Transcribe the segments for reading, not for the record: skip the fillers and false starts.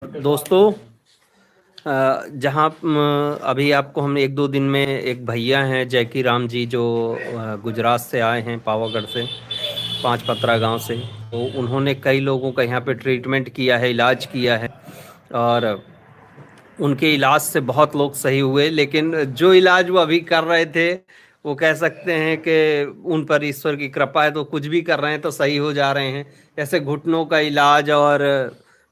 दोस्तों, जहाँ अभी आपको हम एक दो दिन में एक भैया हैं जैकी राम जी जो गुजरात से आए हैं, पावागढ़ से, पाँच पतरा गांव से। तो उन्होंने कई लोगों का यहाँ पे ट्रीटमेंट किया है, इलाज किया है, और उनके इलाज से बहुत लोग सही हुए। लेकिन जो इलाज वो अभी कर रहे थे, वो कह सकते हैं कि उन पर ईश्वर की कृपा है, तो कुछ भी कर रहे हैं तो सही हो जा रहे हैं। जैसे घुटनों का इलाज और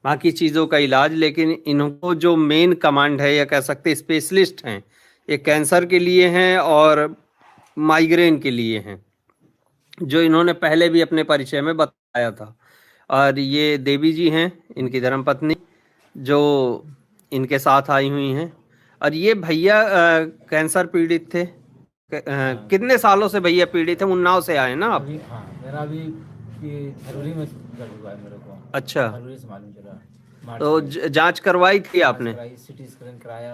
बाकी चीज़ों का इलाज। लेकिन इनको जो मेन कमांड है, या कह सकते स्पेशलिस्ट हैं, ये कैंसर के लिए हैं और माइग्रेन के लिए हैं, जो इन्होंने पहले भी अपने परिचय में बताया था। और ये देवी जी हैं, इनकी धर्मपत्नी, जो इनके साथ आई हुई हैं। और ये भैया कैंसर पीड़ित थे। कितने सालों से भैया पीड़ित हैं? उन्नाव से आए ना आप? हाँ, मेरा अभी ये फरवरी में दर्द हुआ है मेरे को। अच्छा, फरवरी से मालूम चला, मार्च तो में जांच करवाई थी आपने? कराई, सिटी स्कैन कराया,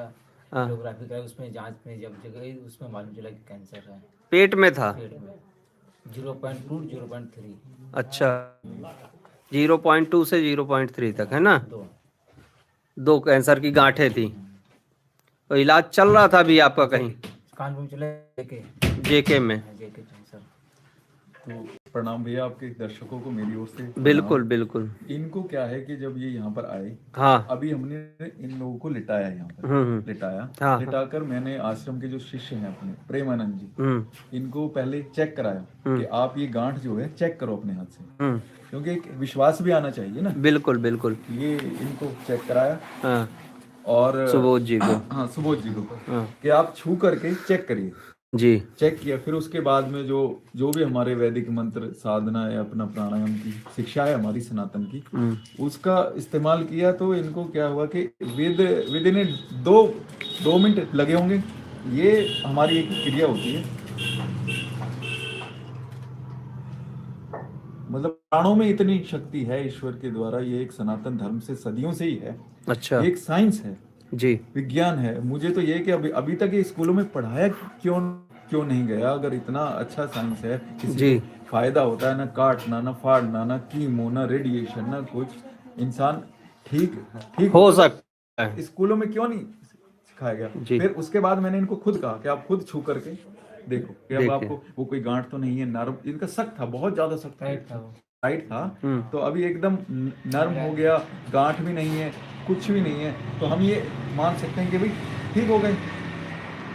हाँ, एंजियोग्राफी कराई। उसमें जांच में जब जगह उसमें मालूम चला कि कैंसर है पेट में था? पेट में 0.2 0.3। अच्छा, 0.2 से 0.3 तक है ना? दो दो कैंसर की गांठें थी। तो इलाज चल रहा था अभी आपका कहीं? कानपुर चले जेके जेके में? जेके कैंसर। तो प्रणाम भैया, आपके दर्शकों को मेरी ओर से प्रणाम। बिल्कुल बिल्कुल। इनको क्या है कि जब ये यहाँ पर आए, हाँ। अभी हमने इन लोगों को लिटाया यहाँ पर, लिटाया। हाँ। लिटाकर मैंने आश्रम के जो शिष्य हैं अपने प्रेमानंद जी, हम्म। इनको पहले चेक कराया कि आप ये गांठ जो है चेक करो अपने हाथ से, हम्म। क्योंकि एक विश्वास भी आना चाहिए ना। बिल्कुल बिल्कुल। ये इनको चेक कराया हाँ, और सुबोध जी को। हाँ, सुबोध जी को हाँ कि आप छू करके चेक करिए। जी। चेक किया, फिर उसके बाद में जो जो भी हमारे वैदिक मंत्र साधना है, अपना प्राणायाम की शिक्षा है हमारी सनातन की, उसका इस्तेमाल किया। तो इनको क्या हुआ कि विद इन दो मिनट लगे होंगे। ये हमारी एक क्रिया होती है, मतलब प्राणों में इतनी शक्ति है ईश्वर के द्वारा। ये एक सनातन धर्म से सदियों से ही है। अच्छा। ये एक साइंस है जी। विज्ञान है। मुझे तो ये कि अभी तक ये स्कूलों में पढ़ाया क्यों क्यों नहीं गया? अगर इतना अच्छा साइंस है, किसी जी। को फायदा होता है, ना काटना, ना फाड़ना, ना कीमो, ना रेडिएशन, ना कुछ, इंसान ठीक ठीक हो तो सकता है। स्कूलों में क्यों नहीं सिखाया गया? जी। फिर उसके बाद मैंने इनको खुद कहा कि आप खुद छू करके देखो कि अब देखिए। आपको वो कोई गांठ तो नहीं है। नर्व इनका सख्त था, बहुत ज्यादा सख्त था, टाइट था। तो अभी एकदम नर्म हो गया, गांठ भी नहीं है, कुछ भी नहीं है। तो हम ये मान सकते हैं कि भाई ठीक हो गए।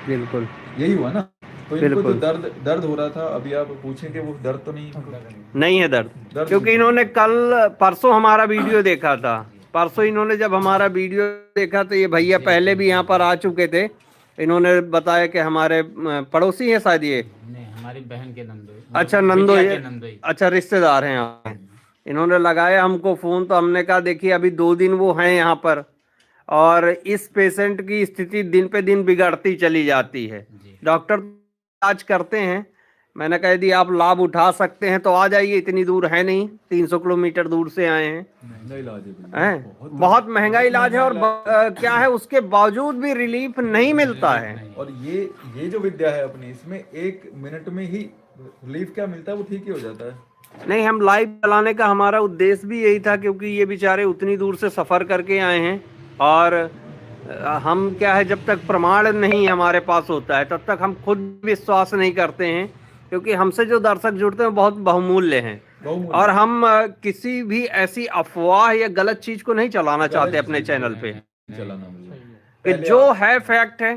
बिल्कुल यही हुआ ना। तो इनको जो बिल्कुल। दर्द हो रहा था, अभी आप पूछें कि वो दर्द तो नहीं नहीं है दर्द, क्योंकि नहीं। इन्होंने परसों हमारा वीडियो देखा था। परसों इन्होंने जब हमारा वीडियो देखा, तो ये भैया पहले भी यहाँ पर आ चुके थे। इन्होंने बताया कि हमारे पड़ोसी हैं शायद ये। नहीं, हमारी बहन के नंदोई। अच्छा, नंदोई। अच्छा, रिश्तेदार हैं यहाँ। इन्होंने लगाया हमको फोन, तो हमने कहा देखिए अभी 2 दिन वो हैं यहाँ पर, और इस पेशेंट की स्थिति दिन पे दिन बिगड़ती चली जाती है। डॉक्टर इलाज करते हैं। मैंने कहा यदि आप लाभ उठा सकते हैं तो आ जाइए, इतनी दूर है नहीं, 300 किलोमीटर दूर से आए हैं। महंगा इलाज है भैया, हैं, बहुत महंगा इलाज है। और क्या है, उसके बावजूद भी रिलीफ नहीं मिलता है। और ये जो विद्या है अपनी, इसमें 1 मिनट में ही रिलीफ क्या मिलता है, वो ठीक ही हो जाता है। नहीं, हम लाइव चलाने का हमारा उद्देश्य भी यही था, क्योंकि ये बेचारे उतनी दूर से सफ़र करके आए हैं। और हम क्या है, जब तक प्रमाण नहीं हमारे पास होता है तब तक हम खुद विश्वास नहीं करते हैं, क्योंकि हमसे जो दर्शक जुड़ते हैं बहुत बहुमूल्य हैं। और हम किसी भी ऐसी अफवाह या गलत चीज को नहीं चलाना चाहते अपने चैनल पे, चलाना कि जो है फैक्ट है।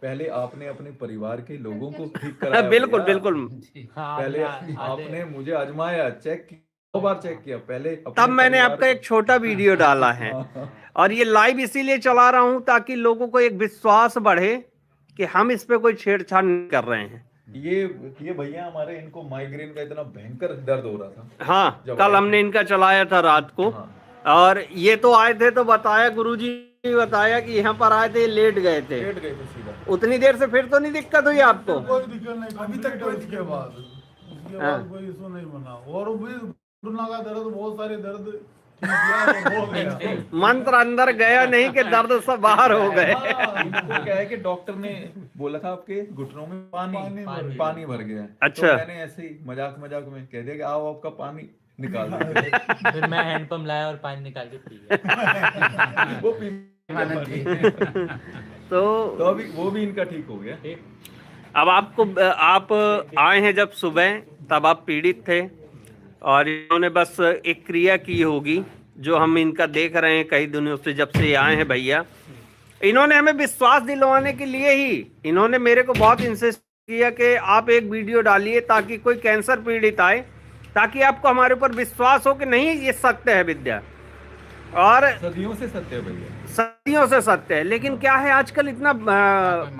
पहले आपने अपने परिवार के लोगों को ठीक कराया बिल्कुल भैया। बिल्कुल। पहले आपने मुझे आजमाया, चेक किया, 2 बार चेक किया पहले। तब मैंने आपका एक छोटा वीडियो डाला है, और ये लाइव इसीलिए चला रहा हूं ताकि लोगों को एक विश्वास बढ़े कि हम इस पे कोई छेड़छाड़ नहीं कर रहे हैं। ये भैया हमारे, इनको माइग्रेन का इतना भयंकर दर्द हो रहा था। हाँ, कल हमने इनका चलाया था रात को। और ये तो आए थे तो बताया, गुरुजी ने बताया कि यहाँ पर आए थे, लेट गए थे सीधा। उतनी देर से। फिर तो नहीं दिक्कत हुई आपको? कोई दिक्कत नहीं, अभी तक कोई उसके बाद कोई इशू नहीं बना। और भी घुटना का दर्द, बहुत सारे दर्द ठीक किया, हो गया। मंत्र अंदर गया नहीं कि दर्द सब बाहर हो गए। इनको क्या है कि डॉक्टर ने बोला था आपके घुटनों में पानी भर गया है। अच्छा। तो मैंने ऐसे ही मजाक में कह दिया कि आओ आपका पानी निकाल देते। फिर मैं हैंडपंप लाया और पानी निकाल के पी गया। वो पी आनंद जी। तो अभी वो भी इनका ठीक हो गया। अब आप आए हैं जब सुबह, तब आप पीड़ित थे और इन्होंने बस एक क्रिया की होगी जो हम इनका देख रहे हैं कई दिनों से, जब से आए हैं भैया। इन्होंने हमें विश्वास दिलवाने के लिए ही इन्होंने मेरे को बहुत इंसिस्ट किया कि आप एक वीडियो डालिए ताकि कोई कैंसर पीड़ित आए, ताकि आपको हमारे ऊपर विश्वास हो कि नहीं ये सत्य है विद्या, और सदियों से सत्य है भैया, सदियों से सत्य है। लेकिन क्या है आजकल इतना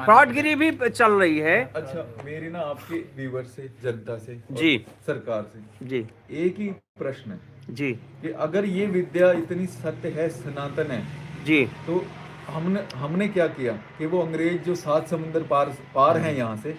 फ्रॉडगिरी भी चल रही है। अच्छा, मेरी ना आपके व्यूवर से, जनता से और जी सरकार से जी एक ही प्रश्न है जी कि अगर ये विद्या इतनी सत्य है, सनातन है, जी तो हमने क्या किया कि वो अंग्रेज जो 7 समुंदर पार हैं, यहाँ से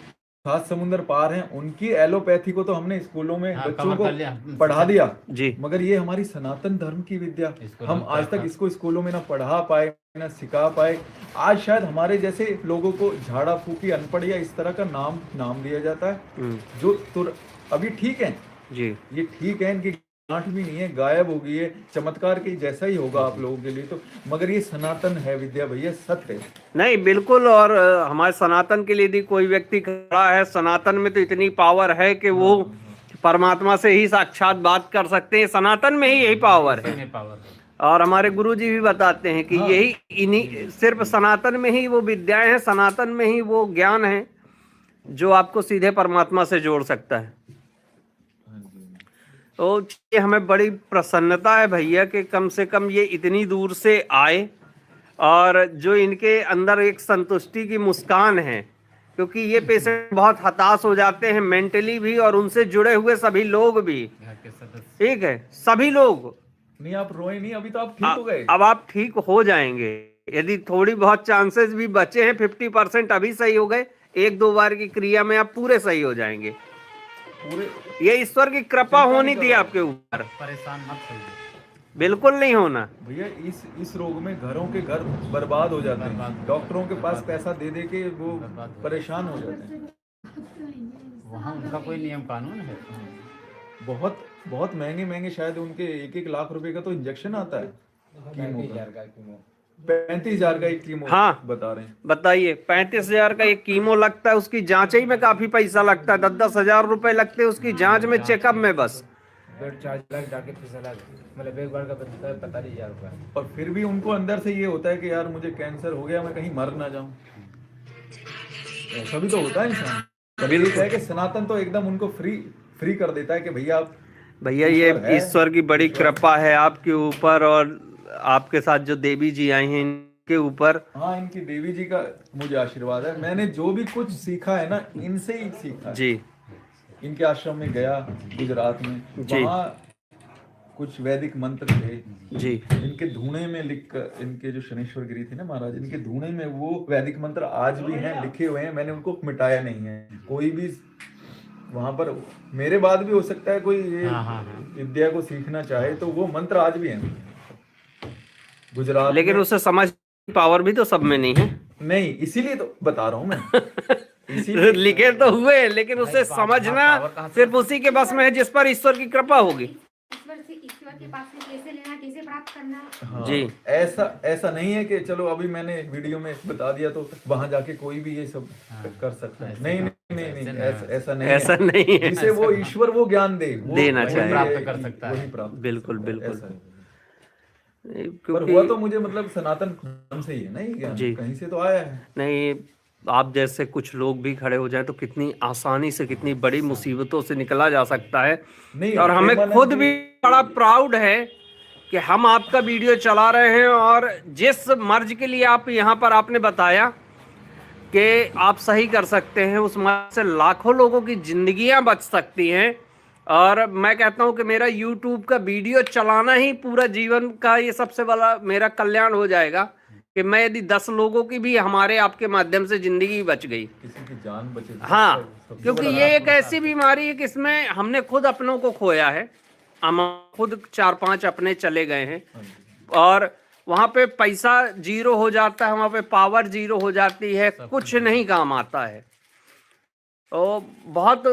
7 समुंदर पार हैं, उनकी एलोपैथी को तो हमने स्कूलों में बच्चों को पढ़ा दिया जी। मगर ये हमारी सनातन धर्म की विद्या हम आज तक इसको स्कूलों में ना पढ़ा पाए ना सिखा पाए। आज शायद हमारे जैसे लोगों को झाड़ा फूकी अनपढ़ या इस तरह का नाम दिया जाता है, जो तो अभी ठीक है जी, ये ठीक है, इनकी गांठ भी नहीं है, गायब हो गई है, चमत्कार के जैसा ही होगा आप लोगों के लिए तो, मगर ये सनातन है विद्या भैया, सत्य है। नहीं बिल्कुल। और हमारे सनातन के लिए यदि कोई व्यक्ति खड़ा है, सनातन में तो इतनी पावर है कि वो परमात्मा से ही साक्षात बात कर सकते हैं। सनातन में ही यही पावर है। और हमारे गुरुजी भी बताते हैं कि यही इन्हीं सिर्फ सनातन में ही वो विद्याएं हैं, सनातन में ही वो ज्ञान है जो आपको सीधे परमात्मा से जोड़ सकता है। तो ये हमें बड़ी प्रसन्नता है भैया कि कम से कम ये इतनी दूर से आए, और जो इनके अंदर एक संतुष्टि की मुस्कान है, क्योंकि ये पेशेंट बहुत हताश हो जाते हैं मेंटली भी, और उनसे जुड़े हुए सभी लोग भी। ठीक है, सभी लोग। नहीं आप रोए नहीं, अभी तो आप ठीक हो गए। अब आप ठीक हो जाएंगे, यदि थोड़ी बहुत चांसेस भी बचे हैं, 50% अभी सही हो गए, 1-2 बार की क्रिया में आप पूरे सही हो जाएंगे। पूरे ये ईश्वर की कृपा होनी थी आपके ऊपर। परेशान मत होइए, बिल्कुल नहीं होना भैया। इस रोग में घरों के घर बर्बाद हो जाते हैं, डॉक्टरों के पास पैसा दे दे के वो परेशान हो जाते हैं। वहाँ उनका कोई नियम कानून है। बहुत बहुत महंगे शायद उनके 1-1 लाख रुपए का तो इंजेक्शन आता है, 35,000 का एक कीमो। हाँ बता रहे हैं, बताइए, 35,000 का एक कीमो लगता है, उसकी जांच ही में काफी पैसा लगता है। 10-10 हजार रुपए लगते हैं उसकी जांच में, चेकअप में बस। बेड चार्ज लग जाके फीस अलग, मतलब एक बार का 45,000 रुपये। और फिर भी उनको अंदर से ये होता है कि यार मुझे कैंसर हो गया, मैं कहीं मर ना जाऊं। ऐसा भी तो होता है इंसान। कभी ये है कि सनातन तो एकदम उनको फ्री कर देता है कि भैया ये ईश्वर की बड़ी कृपा है आपके ऊपर, और आपके साथ जो देवी जी आई हैं इनके ऊपर। हाँ, इनकी देवी जी का मुझे आशीर्वाद है। मैंने जो भी कुछ सीखा है ना, इनसे ही सीखा है। जी, इनके आश्रम में गया गुजरात में, वहाँ कुछ वैदिक मंत्र थे जी, इनके धूणे में लिख कर, इनके जो शनेश्वर गिरी थे ना महाराज, इनके धूणे में वो वैदिक मंत्र आज भी हैं, लिखे हुए हैं। मैंने उनको मिटाया नहीं है। कोई भी वहां पर मेरे बाद भी हो सकता है कोई ये विद्या को सीखना चाहे तो वो मंत्र आज भी हैं गुजरात। लेकिन उसे समझ पावर भी तो सब में नहीं है। नहीं, इसीलिए तो बता रहा हूँ मैं। इसीलिए लिखे तो हुए, लेकिन उसे समझना सिर्फ उसी के बस में है जिस पर ईश्वर की कृपा होगी। ईश्वर के पास से कैसे लेना, कैसे प्राप्त करना। हाँ, जी, ऐसा नहीं है कि चलो अभी मैंने वीडियो में बता दिया तो वहां जाके कोई भी ये सब कर सकता है। नहीं, ऐसा नहीं है। जिसे वो ईश्वर वो ज्ञान देना चाहिए, प्राप्त कर सकता है। वही प्राप्त। बिल्कुल बिल्कुल। पर हुआ तो मुझे मतलब सनातन धर्म से ही है ना ये ज्ञान, कहीं से तो आया है। नहीं, आप जैसे कुछ लोग भी खड़े हो जाए तो कितनी आसानी से, कितनी बड़ी मुसीबतों से निकला जा सकता है। नहीं, और हमें खुद भी बड़ा प्राउड है कि हम आपका वीडियो चला रहे हैं, और जिस मर्ज के लिए आप यहाँ पर आपने बताया कि आप सही कर सकते हैं, उस मर्ज से लाखों लोगों की जिंदगियां बच सकती हैं। और मैं कहता हूं कि मेरा YouTube का वीडियो चलाना ही पूरा जीवन का ये सबसे बड़ा मेरा कल्याण हो जाएगा कि मैं यदि 10 लोगों की भी हमारे आपके माध्यम से जिंदगी बच गई, किसी की जान बचे। हाँ, क्योंकि ये एक ऐसी बीमारी है कि इसमें हमने खुद अपनों को खोया है। हम खुद 4-5 अपने चले गए हैं, और वहाँ पे पैसा जीरो हो जाता है, वहाँ पे पावर जीरो हो जाती है, कुछ नहीं काम आता है। तो बहुत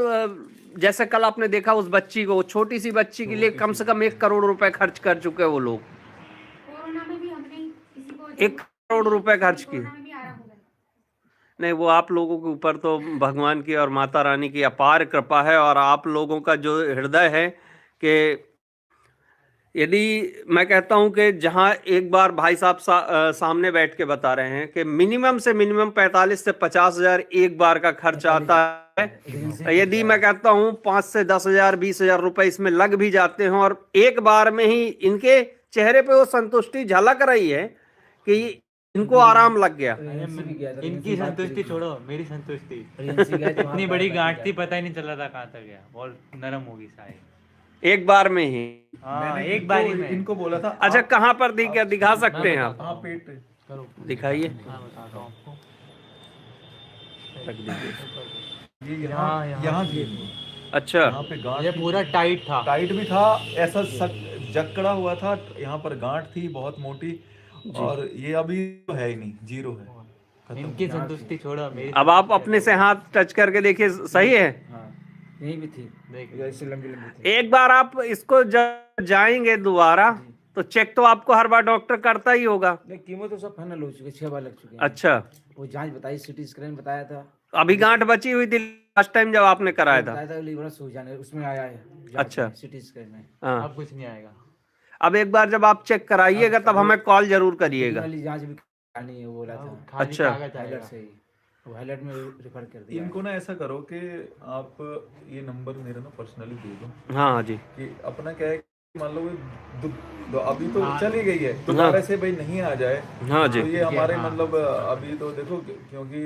जैसे कल आपने देखा उस बच्ची को, छोटी सी बच्ची के लिए कम से कम 1 करोड़ रुपए खर्च कर चुके वो लोग। कोरोना में भी हमने किसी को 1 करोड़ रुपए खर्च किए। कोरोना में भी आराम हो गया। नहीं, वो आप लोगों के ऊपर तो भगवान की और माता रानी की अपार कृपा है, और आप लोगों का जो हृदय है कि यदि मैं कहता हूं कि जहां एक बार भाई साहब सामने बैठ के बता रहे हैं कि मिनिमम से मिनिमम 45 से 50 हजार एक बार का खर्च आता है, यदि मैं कहता हूं 5 से 10 हजार 20 हजार रुपए इसमें लग भी जाते हैं, और एक बार में ही इनके चेहरे पे वो संतुष्टि झलक रही है कि इनको आराम लग गया। इनकी संतुष्टि छोड़ो, मेरी संतुष्टि। इतनी इतनी बड़ी गांठ थी, पता ही नहीं चला था कहाँ तक गया, बहुत नरम होगी सारी एक बार में ही। हाँ, एक बारी में। इनको बोला था अच्छा, कहाँ पर दिखा सकते हैं आप? हाँ पेट करो, दिखाइए। हाँ बताता हूँ आपको। रख दीजिए। ये यहाँ थी, अच्छा, यहाँ पे गांठ ये थी। पूरा टाइट था। टाइट भी था, ऐसा जकड़ा हुआ था, यहाँ पर गांठ थी बहुत मोटी, और ये अभी तो है ही नहीं, जीरो है, खत्म। इनकी संतुष्टि छोड़ो, मेरी। अब आप अपने से हाथ टच करके देखिए, सही है। यही भी थी, देख ऐसी लंबी लंबी थी। एक बार आप इसको जब जाएंगे दोबारा तो चेक तो आपको हर बार डॉक्टर करता ही होगा। नहीं, कीमो तो सब फाइनल हो चुके, 6 बार लग चुके हैं। अच्छा, वो जांच बताई, सिटी स्कैन बताया था, अभी गांठ बची हुई थी लास्ट टाइम जब आपने कराया था। बताया था लीवर सूजन है, उसमें आया है। अच्छा। सिटी स्कैन में हाँ, अब कुछ नहीं आएगा। अब एक बार जब आप चेक कराइएगा तब हमें कॉल जरूर करिएगा। वाली जांच भी करानी है, वो बोला था। खाली अच्छा। कागज हाईलाइट आएगा। से ही वो हाईलाइट में रेफर कर दिया। इनको ना ऐसा करो कि आप ये नंबर मेरा ना पर्सनली दे दो, हाँ हाँ जी। कि अपना क्या है कि मान लो अभी तो चली गई है, दोबारा से भाई नहीं आ जाए। हाँ जी। तो ये हमारे मतलब अभी तो देखो, क्योंकि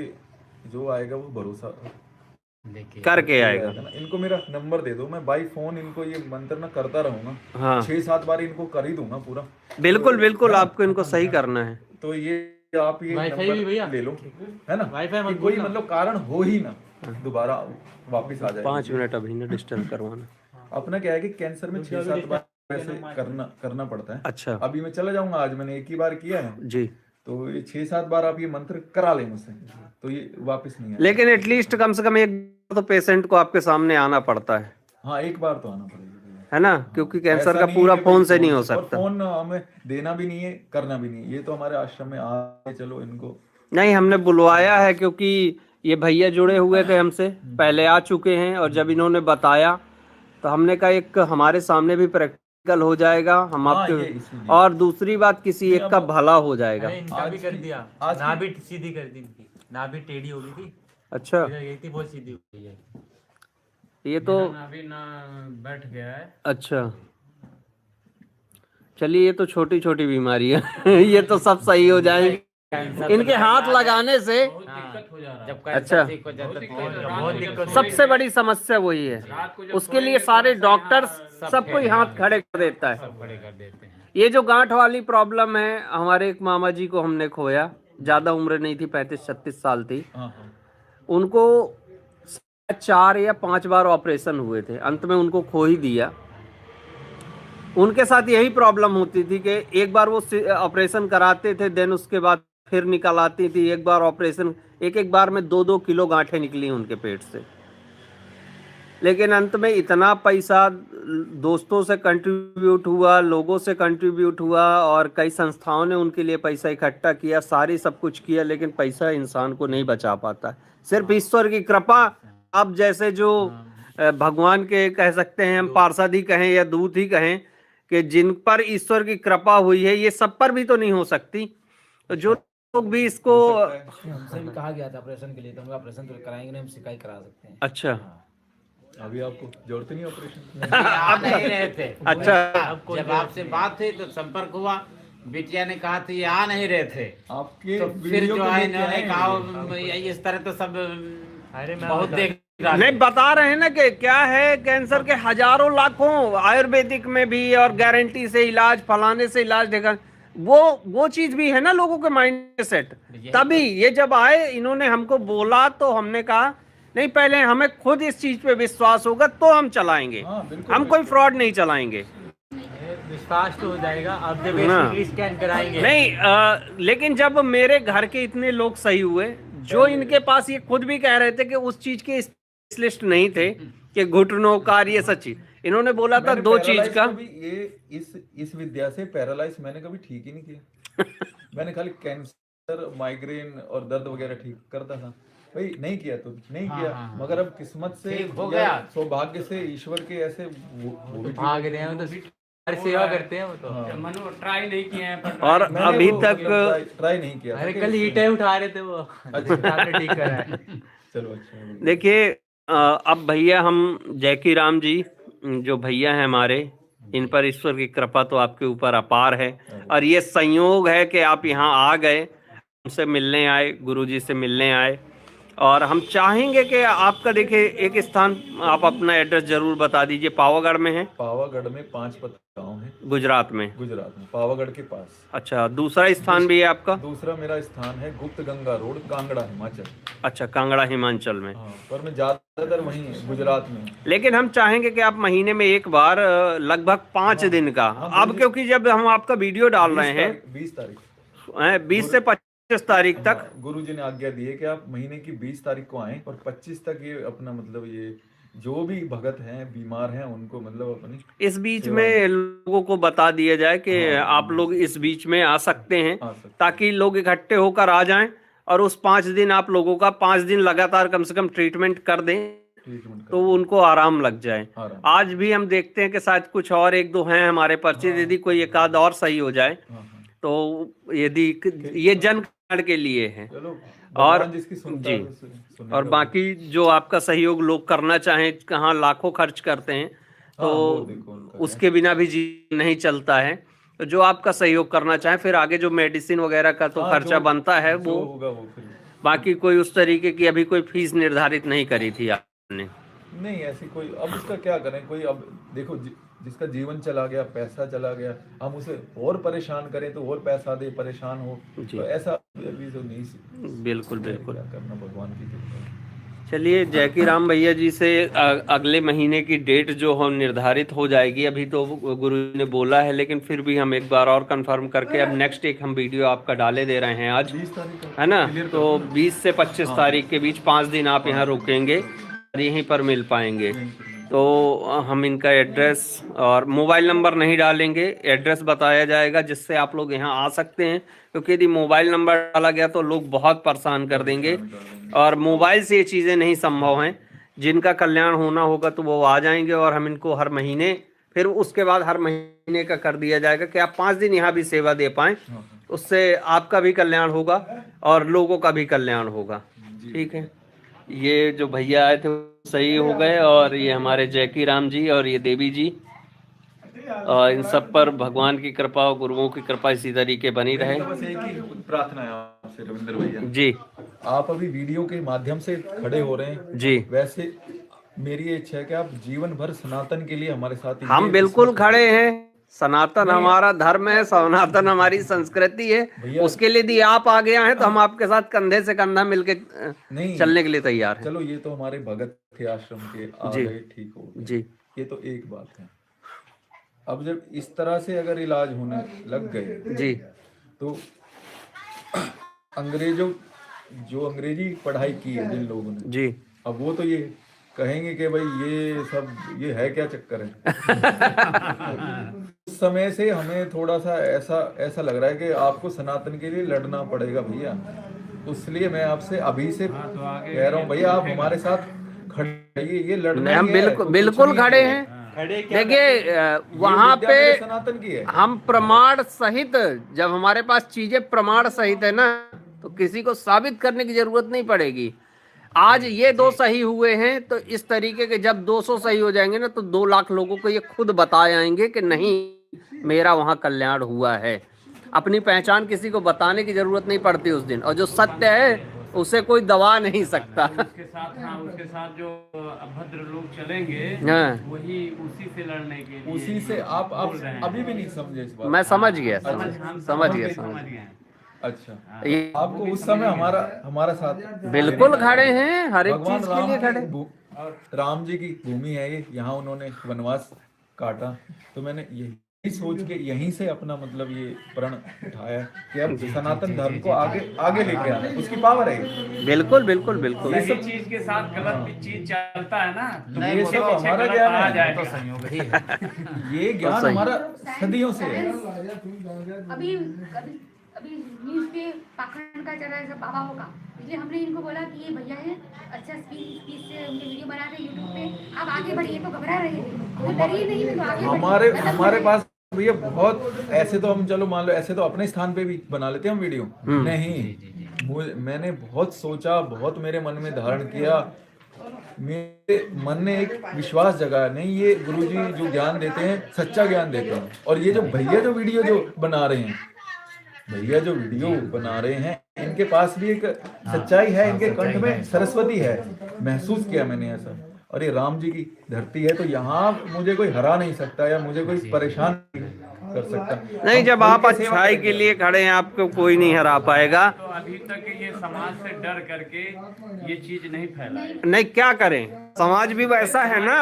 जो आएगा वो भरोसा देखिए करके आएगा। ना। इनको मेरा नंबर दे दो, मैं बाई फोन इनको ये मंत्र ना करता रहूंगा, हाँ 6-7 बार इनको कर ही दूंगा पूरा। बिल्कुल बिल्कुल, आपको इनको सही करना है। तो ये आप ये वाईफाई नंबर भी भैया ले लो, है ना, वाईफाई मत कि कोई भूलना। मतलब कारण हो ही ना दोबारा वापस आ जाए। 5 मिनट अभी ना डिस्टर्ब करवाना। अपना क्या है कि कैंसर में 6-7 बार ऐसे करना पड़ता है। अच्छा अभी मैं चला जाऊंगा, आज मैंने एक ही बार किया है, जी, तो ये 6-7 बार आप ये मंत्र करा लें मुझसे, तो ये वापस नहीं आएगा। लेकिन एटलीस्ट कम से कम एक बार तो पेशेंट को आपके सामने आना पड़ता है हाँ, एक बार तो आना पड़ेगा, है ना, क्योंकि कैंसर ऐसा का नहीं पूरा है कि फोन भाई से नहीं हो और सकता। फोन हमें देना भी नहीं है, करना भी नहीं है, ये तो हमारे आश्रम में आए, चलो इनको नहीं, हमने बुलवाया है क्योंकि ये भैया जुड़े हुए थे हमसे, पहले आ चुके हैं, और जब इन्होंने बताया तो हमने कहा एक हमारे सामने भी प्रैक्टिकल हो जाएगा, हम हाँ, आपके, ये इसीलिए। और दूसरी बात किसी एक का भला हो जाएगा। अरे इनका भी आज कर की- दिया, आज ना की- भी सीधी कर दी इनकी, ना भी टेढ़ी हो गई थी, अच्छा, इधर गई थी बहुत सीधी हो गई है। ये तो अभी ना बैठ गया है। अच्छा, चलिए ये तो छोटी छोटी बीमारी है ये तो सब सही हो जाएंगे इनके हाथ लगाने से। दिक्कत हो जा रहा है। जब अच्छा, बहुत दिक्कत सबसे बड़ी समस्या वही है, उसके लिए सारे डॉक्टर्स सबको ही हाथ खड़े कर देता है। बड़े कर देते हैं। ये जो गांठ वाली प्रॉब्लम है, हमारे एक मामा जी को हमने खोया, ज्यादा उम्र नहीं थी, 35-36 साल थी, हाँ हाँ उनको 4 या 5 बार ऑपरेशन हुए थे, अंत में उनको खो ही दिया। उनके साथ यही प्रॉब्लम होती थी कि एक बार वो ऑपरेशन कराते थे, देन उसके बाद फिर निकल आती थी, एक बार ऑपरेशन, एक बार में 2-2 किलो गांठें निकली उनके पेट से। लेकिन अंत में इतना पैसा दोस्तों से कंट्रीब्यूट हुआ, लोगों से कंट्रीब्यूट हुआ, और कई संस्थाओं ने उनके लिए पैसा इकट्ठा किया, सारी सब कुछ किया, लेकिन पैसा इंसान को नहीं बचा पाता। सिर्फ ईश्वर की कृपा, आप जैसे जो भगवान के कह सकते हैं, हम पार्षद ही कहें या दूत ही कहें, कि जिन पर ईश्वर की कृपा हुई है, ये सब पर भी तो नहीं हो सकती। तो जो लोग भी इसको, हमसे भी कहा गया था ऑपरेशन के लिए, तो हम ऑपरेशन तो कराएंगे नहीं, हम शिकायत करा सकते हैं। अच्छा अभी आपको जरूरत नहीं ऑपरेशन। आ नहीं रहे थे। अच्छा, जब आपसे बात हुई तो संपर्क हुआ, बिटिया ने कहा था ये आ नहीं रहे थे, आपके तो फिर वीडियो जो को है देख के इन्होंने आए हैं कहा ये। इस तरह तो सब अरे मैं बहुत बता- देख नहीं बता रहे हैं ना कि क्या है, कैंसर के हजारों लाखों आयुर्वेदिक में भी, और गारंटी से इलाज, फलाने से इलाज देखा, वो चीज भी है ना लोगों के माइंड सेट। तभी ये जब आए, इन्होंने हमको बोला, तो हमने कहा नहीं, पहले हमें खुद इस चीज पे विश्वास होगा तो हम चलाएंगे, हाँ, बिल्कुल, हम कोई फ्रॉड नहीं चलाएंगे। विश्वास तो हो जाएगा, अब जब हाँ। सीटी स्कैन कराएंगे। नहीं लेकिन जब मेरे घर के इतने लोग सही हुए, जो इनके पास ये खुद भी कह रहे थे कि उस चीज के स्पेशलिस्ट नहीं थे, कि घुटनों का, ये सच्ची इन्होंने बोला था मैंने 2 चीज पैरालाइज का। कभी ये इस विद्या से पैरालाइज मैंने कभी ठीक ही नहीं किया। मैंने खाली कैंसर, माइग्रेन और दर्द वगैरह ठीक करता था भाई, नहीं किया तो नहीं हाँ, किया। हाँ, हाँ। मगर अब किस्मत से ठीक हो या गया। सौभाग्य से ईश्वर के ऐसे वो भी ठीक भाग रहे हैं वो तो हमारी सेवा करते हैं वो तो। हाँ। मनु ट्राई नहीं किए हैं पर और मैंने अभी वो तक मतलब ट्राई नहीं किया था अरे कि- कल ईंटें उठा रहे थे वो, अच्छा। आपने ठीक करा है। चलो अच्छा है। देखिए अब भैया हम जैकी राम जी जो भैया हैं हमारे, इन पर ईश्वर की कृपा तो आपके ऊपर अपार है, और ये संयोग है कि आप यहाँ आ गए, हमसे मिलने आए, गुरुजी से मिलने आए। और हम चाहेंगे कि आपका देखिए एक स्थान, आप अपना एड्रेस जरूर बता दीजिए। पावागढ़ में है? पावागढ़ में 5 गांव है, गुजरात में? गुजरात में, पावागढ़ के पास। अच्छा, दूसरा स्थान भी है आपका? दूसरा मेरा स्थान है गुप्त गंगा रोड, कांगड़ा, हिमाचल। अच्छा, कांगड़ा हिमाचल में। हाँ, पर मैं ज्यादातर वहीं गुजरात में हूँ। लेकिन हम चाहेंगे कि आप महीने में एक बार लगभग 5 दिन का, अब क्योंकि जब हम आपका वीडियो डाल रहे हैं 20 तारीख 20 से 25 तारीख तक, गुरु जी ने आज्ञा दी है कि आप महीने की 20 तारीख को आएं और 25 तक ये अपना मतलब ये जो भी भगत हैं, बीमार हैं, उनको मतलब अपनी इस बीच में लोगों को बता दिया जाए कि हाँ, आप लोग इस बीच में आ सकते हैं, आ सकते हैं। ताकि लोग इकट्ठे होकर आ जाएं और उस 5 दिन आप लोगों का 5 दिन लगातार कम से कम ट्रीटमेंट कर दें, ट्रीटमेंट तो उनको आराम लग जाए। आराम। आज भी हम देखते हैं कि शायद कुछ और 1-2 हैं हमारे परिचित, यदि कोई एक आध और सही हो जाए हाँ, हाँ। तो यदि ये जन कल्याण के लिए है। चलो और भगवान जिसकी सुनता है, जी, सुनेगा और वो। बाकी जो आपका सहयोग लोग करना चाहें, कहाँ लाखों खर्च करते हैं, हाँ, वो तो देखो उनका उसके बिना भी जीवन नहीं चलता है। तो जो आपका सहयोग करना चाहे, फिर आगे जो मेडिसिन वगैरह का तो हाँ, खर्चा जो- बनता है जो वो, होगा वो फिर बाकी कोई उस तरीके की अभी कोई फीस निर्धारित नहीं करी थी आपने? नहीं ऐसी कोई। अब उसका क्या करें, कोई अब देखो जिसका जीवन चला गया, पैसा चला गया, हम उसे और परेशान करें तो और पैसा दे, परेशान हो, जी। तो ऐसा अभी तो नहीं। बिल्कुल बिल्कुल। क्या करना, भगवान की कृपा है। चलिए, जैकी राम भैया जी से अगले महीने की डेट जो हम निर्धारित हो जाएगी, अभी तो गुरु ने बोला है, लेकिन फिर भी हम एक बार और कंफर्म करके अब नेक्स्ट एक हम वीडियो आपका डाले दे रहे हैं आज, 20 तारीख को है ना? clear तो 20 से 25 तारीख के बीच 5 दिन आप यहाँ रुकेंगे और यहीं पर मिल पाएंगे। तो हम इनका एड्रेस और मोबाइल नंबर नहीं डालेंगे, एड्रेस बताया जाएगा जिससे आप लोग यहाँ आ सकते हैं, क्योंकि यदि मोबाइल नंबर डाला गया तो लोग बहुत परेशान कर देंगे और मोबाइल से ये चीज़ें नहीं संभव हैं। जिनका कल्याण होना होगा तो वो आ जाएंगे और हम इनको हर महीने, फिर उसके बाद हर महीने का कर दिया जाएगा कि आप 5 दिन यहाँ भी सेवा दे पाएँ, उससे आपका भी कल्याण होगा और लोगों का भी कल्याण होगा। ठीक है, ये जो भैया आए थे सही हो गए, और ये हमारे जैकी राम जी और ये देवी जी, और इन सब पर भगवान की कृपा और गुरुओं की कृपा इसी तरीके बनी रहे। बस एक ही प्रार्थना है आपसे रविंद्र भैया, जी आप अभी वीडियो के माध्यम से खड़े हो रहे हैं, जी, वैसे मेरी इच्छा है कि आप जीवन भर सनातन के लिए हमारे साथ हम ये बिल्कुल इसमें- खड़े हैं। सनातन हमारा धर्म है, सनातन हमारी संस्कृति है, भैया- उसके लिए यदि आप आ गया हैं तो हम आपके साथ कंधे से कंधा मिलके नहीं चलने के लिए तैयार हैं। चलो ये तो हमारे भगत थे आश्रम के, आ जी। गए, ठीक हो गए। जी ये तो एक बात है। अब जब इस तरह से अगर इलाज होने लग गए जी तो अंग्रेजों जो अंग्रेजी पढ़ाई की है जिन लोगों ने, जी, अब वो तो ये कहेंगे कि भाई ये है क्या चक्कर है। उस समय से हमें थोड़ा सा ऐसा लग रहा है कि आपको सनातन के लिए लड़ना पड़ेगा भैया। तो इसलिए मैं आपसे अभी से कह रहा हूँ भैया, आप हमारे साथ खड़े रहिए, ये लड़ना हम ही है, बिल्कुल तो बिल्कुल कुछ नहीं खड़े है। हैं। देखिए वहाँ विद्या मेरे पे सनातन की है। हम प्रमाण सहित, जब हमारे पास चीजें प्रमाण सहित है ना, तो किसी को साबित करने की जरूरत नहीं पड़ेगी। आज ये 2 सही हुए हैं, तो इस तरीके के जब 200 सही हो जाएंगे ना, तो 2 लाख लोगों को ये खुद बताए आएंगे कि नहीं, मेरा वहाँ कल्याण हुआ है। अपनी पहचान किसी को बताने की जरूरत नहीं पड़ती उस दिन, और जो सत्य है उसे कोई दबा नहीं सकता। उसके साथ, हाँ, उसके साथ जो अभद्र लोग चलेंगे, हाँ, वही उसी से लड़ने के लिए उसी से आप बोल रहे हैं। अभी भी नहीं समझे इस बात। मैं समझ गया, हम समझ गया। समझ गए। अच्छा, ये आपको उस समय हमारा साथ बिल्कुल खड़े हैं, हर एक भगवान चीज के लिए खड़े। राम जी की भूमि है ये, यहाँ उन्होंने वनवास काटा, तो मैंने यही सोच के यहीं से अपना मतलब ये प्रण उठाया है कि अब सनातन धर्म को आगे आगे लेके आना है, उसकी पावर है। बिल्कुल बिल्कुल बिल्कुल। ये सब चीज के साथ गलत भी चीज चलता है ना, तो ये सब हमारा ज्ञान है, तो संयोग ही है। ये ज्ञान हमारा सदियों से है। अभी अभी न्यूज पे पाखंड का चल रहा है सब बाबाओं का, इसलिए हमने इनको बोला कि ये भैया है अच्छा स्पीच से उनके वीडियो बना रहे यूट्यूब पे, आप आगे बढ़िए। तो घबरा रहे थे, तो डरिए नहीं, तो आगे बढ़िए। हमारे पास भैया बहुत ऐसे तो हम चलो मान लो ऐसे तो अपने स्थान पे भी बना लेते हैं हम वीडियो, नहीं मैंने बहुत सोचा, बहुत मेरे मन में धारण किया, मेरे मन ने एक विश्वास जगाया, नहीं ये गुरुजी जो ज्ञान देते हैं सच्चा ज्ञान देते हैं। और ये जो भैया जो वीडियो जो बना रहे हैं, भैया जो वीडियो बना रहे हैं, इनके पास भी एक सच्चाई है, इनके कंठ में सरस्वती है, महसूस किया मैंने ऐसा। और ये राम जी की धरती है, तो यहाँ मुझे कोई हरा नहीं सकता या मुझे कोई परेशान नहीं कर सकता। नहीं, जब आप अच्छाई के लिए खड़े हैं आपको कोई नहीं हरा पाएगा। तो अभी तक ये समाज से डर करके ये चीज नहीं फैला। नहीं, क्या करें, समाज भी वैसा है ना।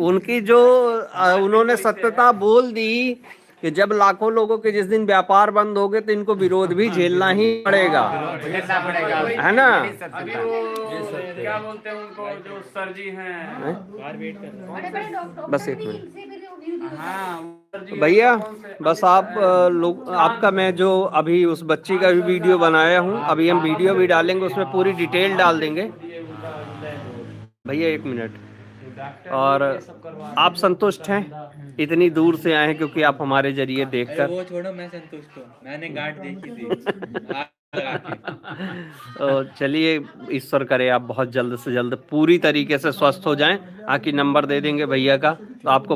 उनकी जो उन्होंने सत्यता बोल दी कि जब लाखों लोगों के जिस दिन व्यापार बंद हो गए तो इनको विरोध भी झेलना ही पड़ेगा, है ना। अभी वो क्या बोलते हैं उनको, जो सर जी हैं, बड़े-बड़े डॉक्टर बस एक भी मिनट। इनसे भी विरोधी होते हैं। हाँ भैया बस आप लोग आपका मैं जो अभी उस बच्ची का भी वीडियो बनाया हूँ, अभी हम वीडियो भी डालेंगे, उसमें पूरी डिटेल डाल देंगे। भैया एक मिनट। और आप संतुष्ट हैं, इतनी दूर से आए हैं क्योंकि आप हमारे जरिए देखकर। वो छोड़ो, मैं संतुष्ट हूँ, मैंने गांठ देखी थी आग लगा के। तो चलिए, ईश्वर करे आप बहुत जल्द से जल्द पूरी तरीके से स्वस्थ हो जाएं। आखिर नंबर दे देंगे भैया का, तो आपको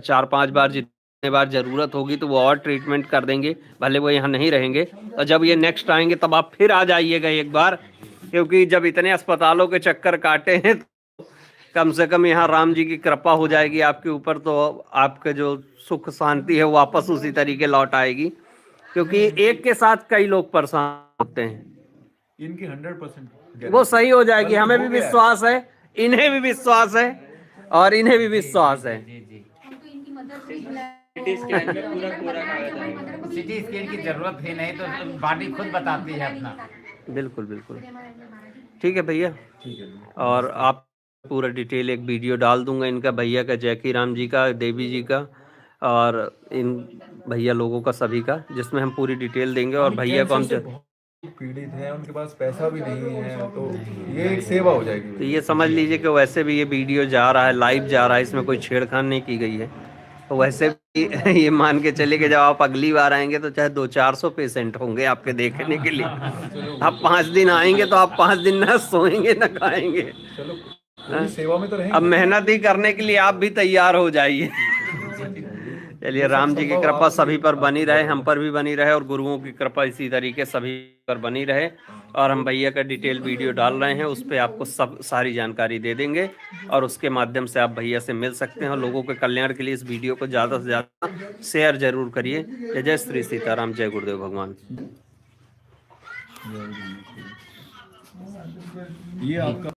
4-5 बार जितने बार जरूरत होगी तो वो और ट्रीटमेंट कर देंगे, भले वो यहाँ नहीं रहेंगे। और जब ये नेक्स्ट आएंगे तब आप फिर आ जाइएगा एक बार, क्योंकि जब इतने अस्पतालों के चक्कर काटे हैं तो कम से कम यहाँ राम जी की कृपा हो जाएगी आपके ऊपर, तो आपके जो सुख शांति है वापस उसी तरीके लौट आएगी। क्योंकि एक के साथ कई लोग परेशान होते हैं, इनकी 100% वो सही हो जाएगी, हमें भी विश्वास है, इन्हें भी विश्वास है और इन्हें भी विश्वास है। हम तो इनकी मदद से सिटी स्कैन में पूरा सिटी स्कैन की जरूरत ही नहीं, तो बॉडी खुद बताती है अपना। बिल्कुल बिल्कुल, ठीक है भैया। और आप पूरा डिटेल एक वीडियो डाल दूंगा इनका, भैया का, जैकी राम जी का, देवी जी का और इन भैया लोगों का सभी का, जिसमें हम पूरी डिटेल देंगे। और भैया को हम पीड़ित हैं, उनके पास पैसा भी नहीं है, तो ये एक सेवा हो जाएगी। तो ये समझ लीजिए कि वैसे भी ये वीडियो जा रहा है, लाइव जा रहा है, इसमें कोई छेड़खानी नहीं की गई है। तो वैसे भी ये मान के चले कि जब आप अगली बार आएंगे तो चाहे 200-400 पेशेंट होंगे आपके देखने के लिए। आप 5 दिन आएंगे तो आप 5 दिन ना सोएंगे ना खाएंगे। चलो सेवा में तो रहेंगे। अब मेहनत ही करने के लिए आप भी तैयार हो जाइए। चलिए, राम जी की कृपा सभी पर बनी रहे, हम पर भी बनी रहे और गुरुओं की कृपा इसी तरीके सभी पर बनी रहे। और हम भैया का डिटेल वीडियो डाल रहे हैं, उस पर आपको सब सारी जानकारी दे देंगे और उसके माध्यम से आप भैया से मिल सकते हैं। और लोगों के कल्याण के लिए इस वीडियो को ज़्यादा से ज़्यादा शेयर जरूर करिए। जय जय श्री सीताराम, जय गुरुदेव भगवान। ये आपका